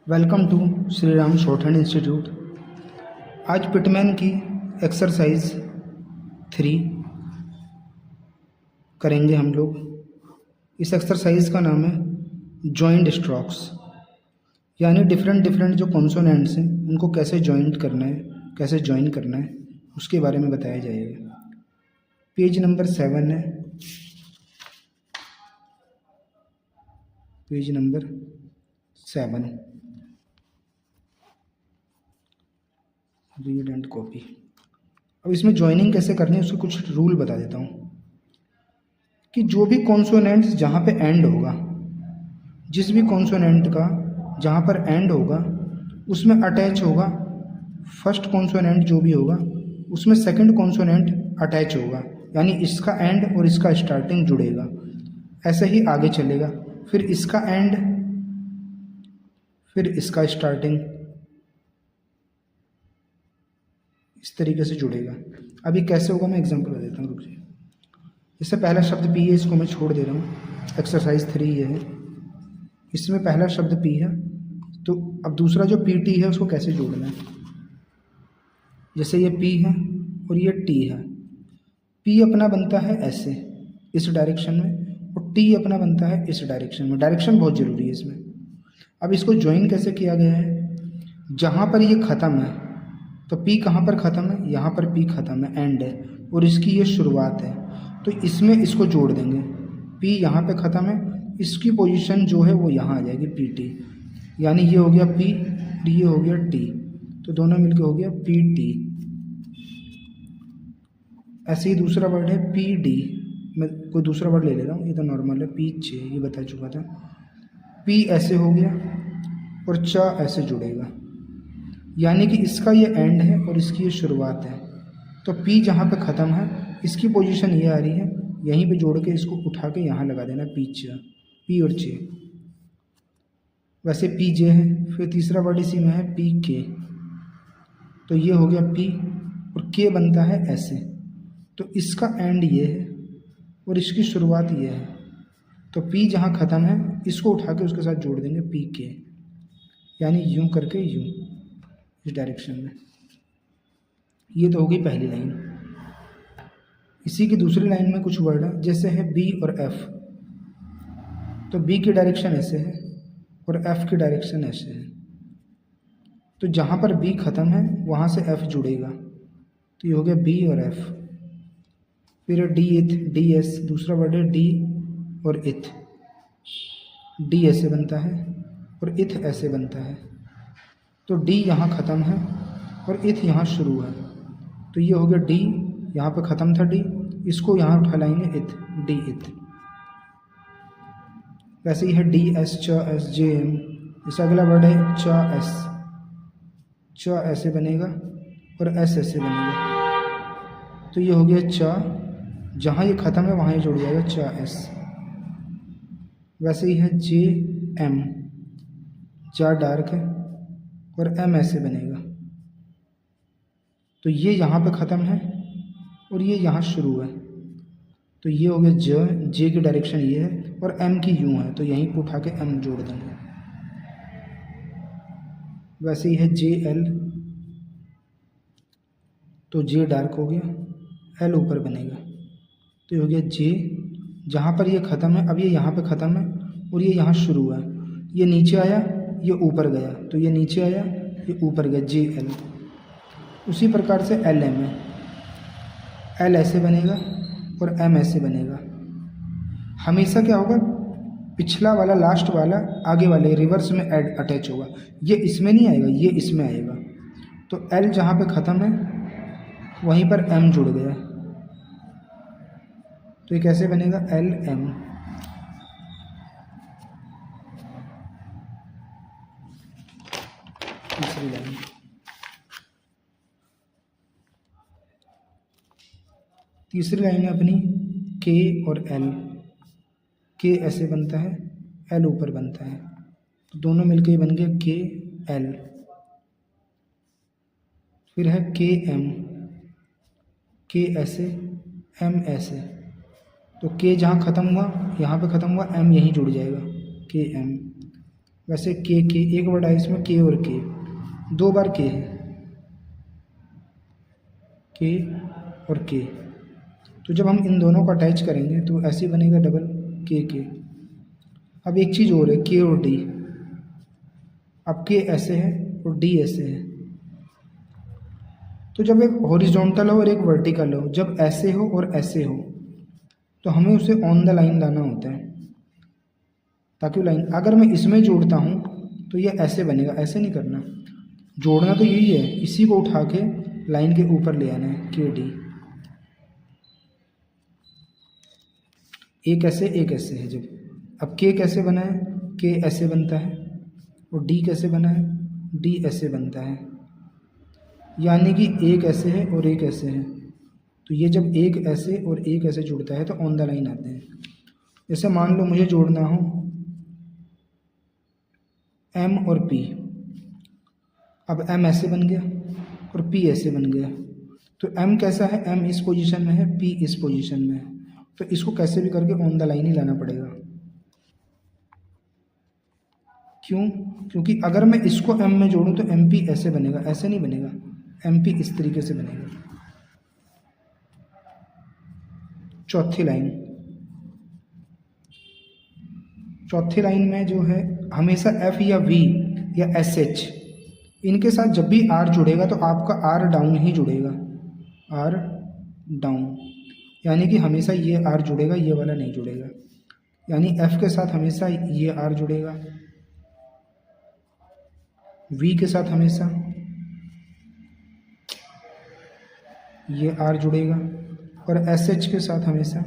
Welcome to Shri Ram shorthand institute. आज Pitman की exercise 3 करेंगे हम लोग। इस एक्सरसाइज का नाम है जॉइंट स्ट्रोक्स, यानी डिफरेंट जो कॉन्सोनेंट्स हैं उनको कैसे जॉइंट करना है, कैसे जॉइन करना है, उसके बारे में बताया जाएगा। पेज नंबर 7 है, page number 7, read and copy. अब इसमें जॉइनिंग कैसे करनी है उसके कुछ रूल बता देता हूँ कि जो भी कॉन्सोनेंट्स जहाँ पे एंड होगा, जिस भी कॉन्सोनेंट का जहाँ पर एंड होगा उसमें अटैच होगा फर्स्ट कॉन्सोनेंट, जो भी होगा उसमें सेकंड कॉन्सोनेंट अटैच होगा, यानी इसका एंड और इसका स्टार्टिंग जुड़ेगा। ऐसे ही आगे चलेगा, फिर इसका एंड, फिर इसका स्टार्टिंग, इस तरीके से जुड़ेगा। अभी कैसे होगा मैं एग्जांपल दे देता हूँ, रुक जाइए। इससे पहला शब्द पी है, इसको मैं छोड़ दे रहा हूँ। एक्सरसाइज 3 ये है, इसमें पहला शब्द पी है, तो अब दूसरा जो पी टी है उसको कैसे जोड़ना है। जैसे ये पी है और ये टी है, पी अपना बनता है ऐसे इस डायरेक्शन में और टी अपना बनता है इस डायरेक्शन में। डायरेक्शन बहुत ज़रूरी है इसमें। अब इसको ज्वाइन कैसे किया गया है, जहाँ पर ये ख़त्म है तो P कहाँ पर ख़त्म है, यहाँ पर P ख़त्म है, एंड है, और इसकी ये शुरुआत है, तो इसमें इसको जोड़ देंगे। P यहाँ पे ख़त्म है, इसकी पोजीशन जो है वो यहाँ आ जाएगी PT, यानी ये हो गया P और ये हो गया T, तो दोनों मिलके हो गया PT। ऐसे ही दूसरा वर्ड है PD, मैं कोई दूसरा वर्ड ले ले रहा हूँ, ये तो नॉर्मल है, पीछे ये बता चुका था। P ऐसे हो गया और च ऐसे जुड़ेगा, यानी कि इसका ये एंड है और इसकी ये शुरुआत है, तो P जहाँ पे ख़त्म है इसकी पोजीशन ये आ रही है, यहीं पे जोड़ के इसको उठा के यहाँ लगा देना, P और चे। वैसे PJ है, फिर तीसरा वर्ड इसी में है PK, तो ये हो गया P और K बनता है ऐसे, तो इसका एंड ये है और इसकी शुरुआत ये है, तो P जहाँ ख़त्म है इसको उठा के उसके साथ जोड़ देंगे PK, यानी यूँ करके यूँ इस डायरेक्शन में। ये तो होगी पहली लाइन। इसी की दूसरी लाइन में कुछ वर्ड है, जैसे है B और F, तो B की डायरेक्शन ऐसे है और F की डायरेक्शन ऐसे है, तो जहाँ पर B ख़त्म है वहाँ से F जुड़ेगा, तो ये हो गया B और F। फिर D इथ, DS, दूसरा वर्ड है D और इथ। D ऐसे बनता है और इथ ऐसे बनता है, तो D यहाँ ख़त्म है और इथ यहाँ शुरू है, तो ये हो गया D, यहाँ पे ख़त्म था D, इसको यहाँ उठा लाएंगे इथ, D इथ। वैसे ही है DS, च एस, जे एम। इस अगला वर्ड है च एस, च ऐसे बनेगा और एस ऐसे बनेगा, तो ये हो गया च, जहाँ ये ख़त्म है वहाँ ये जुड़ जाएगा च एस। वैसे ही है जे एम, जा डार्क है और M ऐसे बनेगा, तो ये यहाँ पे ख़त्म है और ये यहाँ शुरू है, तो ये हो गया J की डायरेक्शन ये है और M की यूँ है, तो यहीं पर उठा के M जोड़ देंगे। वैसे ही है JL, तो J डार्क हो गया, L ऊपर बनेगा, तो ये हो गया J, जहाँ पर ये ख़त्म है, अब ये यहाँ पे ख़त्म है और ये यहाँ शुरू है, ये नीचे आया, ये ऊपर गया, तो ये नीचे आया, ये ऊपर गया, JL। उसी प्रकार से LM है, L ऐसे बनेगा और M ऐसे बनेगा। हमेशा क्या होगा, पिछला वाला लास्ट वाला आगे वाले रिवर्स में अटैच होगा, ये इसमें नहीं आएगा, ये इसमें आएगा, तो L जहाँ पे ख़त्म है वहीं पर M जुड़ गया, तो ये कैसे बनेगा, LM। तीसरी लाइन, तीसरी लाइन है अपनी K और L। K ऐसे बनता है, L ऊपर बनता है, तो दोनों मिलकर ये बन गया KL। फिर है KM, K ऐसे, M ऐसे, तो K जहाँ ख़त्म हुआ यहाँ पे ख़त्म हुआ, M यहीं जुड़ जाएगा, KM। वैसे के एक वर्ड आया इसमें के और के, 2 बार के है, के और के। तो जब हम इन दोनों को अटैच करेंगे तो ऐसे बनेगा डबल के। अब एक चीज़ और है, के और डी। अब के ऐसे है और डी ऐसे है। तो जब एक हॉरिजॉन्टल हो और एक वर्टिकल हो, जब ऐसे हो और ऐसे हो, तो हमें उसे ऑन द लाइन लाना होता है, ताकि लाइन, अगर मैं इसमें जोड़ता हूँ तो ये ऐसे बनेगा, ऐसे नहीं करना। जोड़ना तो यही है, इसी को उठा के लाइन के ऊपर ले आना है, के डी। एक ऐसे है जब। अब के कैसे बना है, के ऐसे बनता है, और डी कैसे बना है, डी ऐसे बनता है। यानी कि एक ऐसे है और एक ऐसे है, तो ये जब एक ऐसे और एक ऐसे जुड़ता है तो ऑन द लाइन आते हैं। जैसे मान लो मुझे जोड़ना हो एम और पी। अब एम ऐसे बन गया और पी ऐसे बन गया। तो एम कैसा है, एम इस पोजीशन में है, पी इस पोजीशन में है, तो इसको कैसे भी करके ऑन द लाइन ही लाना पड़ेगा। क्यों? क्योंकि अगर मैं इसको एम में जोड़ूं तो एम पी ऐसे बनेगा, ऐसे नहीं बनेगा, एम पी इस तरीके से बनेगा। चौथी लाइन में जो है हमेशा एफ या वी या एस एच, इनके साथ जब भी आर जुड़ेगा तो आपका आर डाउन ही जुड़ेगा, आर डाउन। यानी कि हमेशा ये आर जुड़ेगा, ये वाला नहीं जुड़ेगा। यानी एफ के साथ हमेशा ये आर जुड़ेगा, वी के साथ हमेशा ये आर जुड़ेगा, और एस एच के साथ हमेशा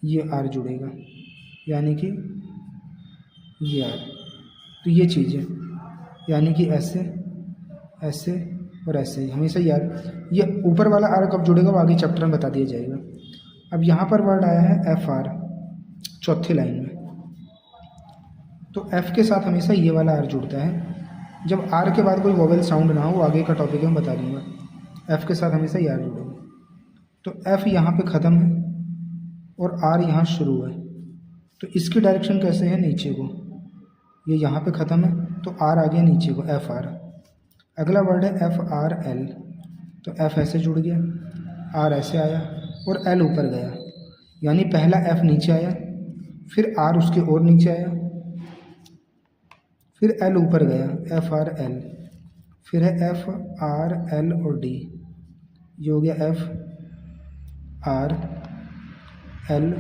ये आर जुड़ेगा, यानी कि ये आर। तो ये चीज़ है, यानी कि ऐसे ऐसे और ऐसे ही हमेशा ये आर। ये ऊपर वाला आर कब जुड़ेगा वो आगे चैप्टर में बता दिया जाएगा। अब यहाँ पर वर्ड आया है एफ आर चौथी लाइन में, तो एफ के साथ हमेशा ये वाला आर जुड़ता है। जब आर के बाद कोई वोवेल साउंड ना हो, वो आगे का टॉपिक में बता दूंगा। एफ के साथ हमेशा ये आर जुड़ेगा। तो एफ यहाँ पे ख़त्म है और आर यहाँ शुरू है, तो इसकी डायरेक्शन कैसे है, नीचे को। ये यहाँ पे ख़त्म है तो आर आ गया नीचे को, एफ आर। अगला वर्ड है एफ आर एल, तो एफ ऐसे जुड़ गया, आर ऐसे आया और एल ऊपर गया। यानी पहला एफ नीचे आया, फिर आर उसके और नीचे आया, फिर एल ऊपर गया, एफ आर एल। फिर है एफ आर एल और डी, ये हो गया एफ आर एल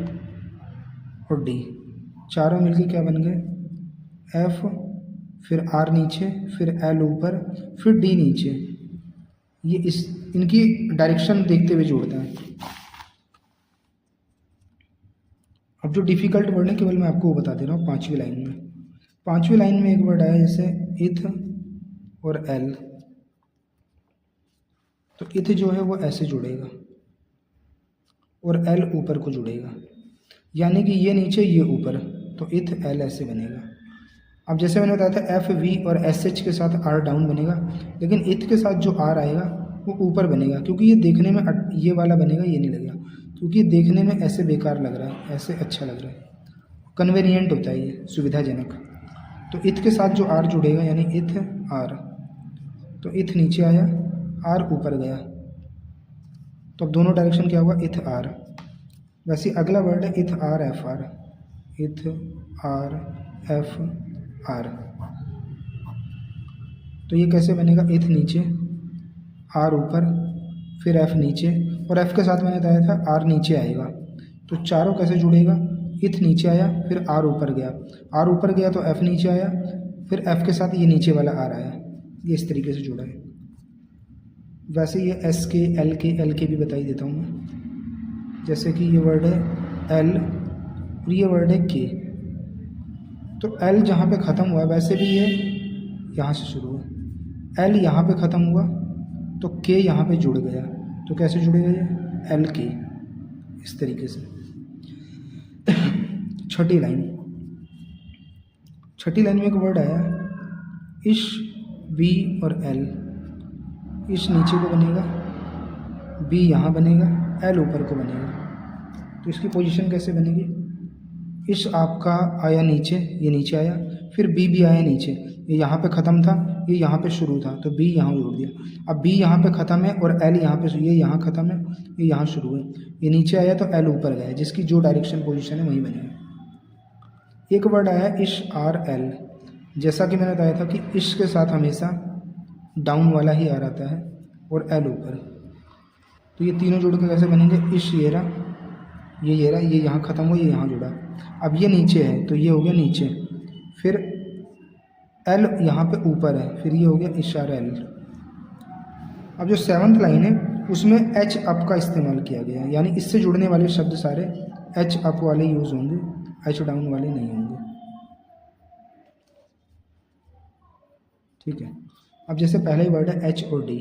और डी। चारों मिलके क्या बन गए, एफ, फिर आर नीचे, फिर एल ऊपर, फिर डी नीचे। ये इनकी डायरेक्शन देखते हुए जोड़ता है। अब जो डिफ़िकल्ट वर्ड है केवल मैं आपको वो बता दे रहा हूँ। पांचवी लाइन में एक वर्ड आया जैसे इथ और एल, तो इथ जो है वो ऐसे जुड़ेगा और एल ऊपर को जुड़ेगा, यानी कि ये नीचे ये ऊपर, तो इथ एल ऐसे बनेगा। अब जैसे मैंने बताया था एफ वी और एस एच के साथ आर डाउन बनेगा, लेकिन इथ के साथ जो आर आएगा वो ऊपर बनेगा, क्योंकि ये देखने में ये वाला बनेगा, ये नहीं लगेगा, क्योंकि ये देखने में ऐसे बेकार लग रहा है, ऐसे अच्छा लग रहा है, कन्वीनियंट होता है ये, सुविधाजनक। तो इथ के साथ जो आर जुड़ेगा यानी इथ आर, तो इथ नीचे आया, आर ऊपर गया, तो अब दोनों डायरेक्शन क्या हुआ, इथ आर। वैसे अगला वर्ड है इथ आर एफ आर, इथ आर एफ आर। तो ये कैसे बनेगा, इथ नीचे, आर ऊपर, फिर एफ नीचे, और एफ के साथ मैंने बताया था आर नीचे आएगा। तो चारों कैसे जुड़ेगा, इथ नीचे आया, फिर आर ऊपर गया, आर ऊपर गया तो एफ नीचे आया, फिर एफ के साथ ये नीचे वाला आर आया, ये इस तरीके से जुड़ा है। वैसे ये एस के एल के भी बता ही देता हूँ मैं। जैसे कि ये वर्ड है एल और ये वर्ड है के, तो एल जहाँ पे ख़त्म हुआ वैसे भी ये यहाँ से शुरू हुआ, एल यहाँ पे ख़त्म हुआ तो के यहाँ पे जुड़ गया, तो कैसे जुड़ेगा ये, एल के, इस तरीके से। छठी लाइन में एक वर्ड आया इश, बी और एल। इश नीचे को बनेगा, बी यहाँ बनेगा, एल ऊपर को बनेगा। तो इसकी पोजीशन कैसे बनेगी, इश आपका आया नीचे, ये नीचे आया, फिर बी भी आया नीचे, ये यहाँ पे ख़त्म था, ये यहाँ पे शुरू था, तो बी यहाँ जोड़ दिया। अब बी यहाँ पे ख़त्म है और एल यहाँ पे, ये यहाँ ख़त्म है, ये यहाँ शुरू है, ये नीचे आया तो एल ऊपर गया, जिसकी जो डायरेक्शन पोजीशन है वही बनेगी। एक वर्ड आया इश आर एल, जैसा कि मैंने बताया था कि इश के साथ हमेशा डाउन वाला ही आ रहता है और एल ऊपर, तो ये तीनों जोड़ के कैसे बनेंगे, इश ये रहा, ये यहाँ ख़त्म हुआ, ये यहाँ जुड़ा। अब ये नीचे है तो ये हो गया नीचे, फिर एल यहाँ पे ऊपर है, फिर ये हो गया इशारा एल। अब जो 7th लाइन है उसमें एच अप का इस्तेमाल किया गया है, यानी इससे जुड़ने वाले शब्द सारे एच अप वाले यूज़ होंगे, एच डाउन वाले नहीं होंगे। ठीक है। अब जैसे पहला ही वर्ड है एच और डी,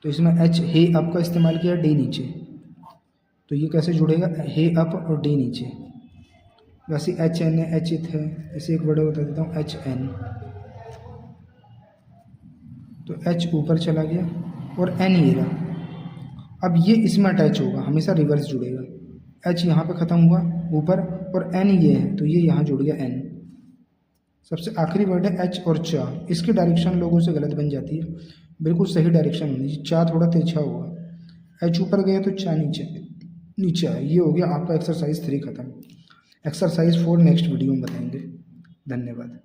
तो इसमें एच हे अप का इस्तेमाल किया, डी नीचे, तो ये कैसे जुड़ेगा, हे अप और डी नीचे। वैसे एच एन है, एच इथ है, इसे एक वर्ड बता देता हूँ, एच एन, तो एच ऊपर चला गया और एन ये रहा। अब ये इसमें अटैच होगा, हमेशा रिवर्स जुड़ेगा, एच यहाँ पे ख़त्म हुआ ऊपर और एन ये है तो ये यहाँ जुड़ गया एन। सबसे आखिरी वर्ड है एच और चा, इसकी डायरेक्शन लोगों से गलत बन जाती है, बिल्कुल सही डायरेक्शन होनी चाहिए, चा थोड़ा तिरछा होगा, एच ऊपर गया तो चा नीचे आया। ये हो गया आपका एक्सरसाइज 3 ख़त्म। एक्सरसाइज 4 नेक्स्ट वीडियो में बताएंगे। धन्यवाद।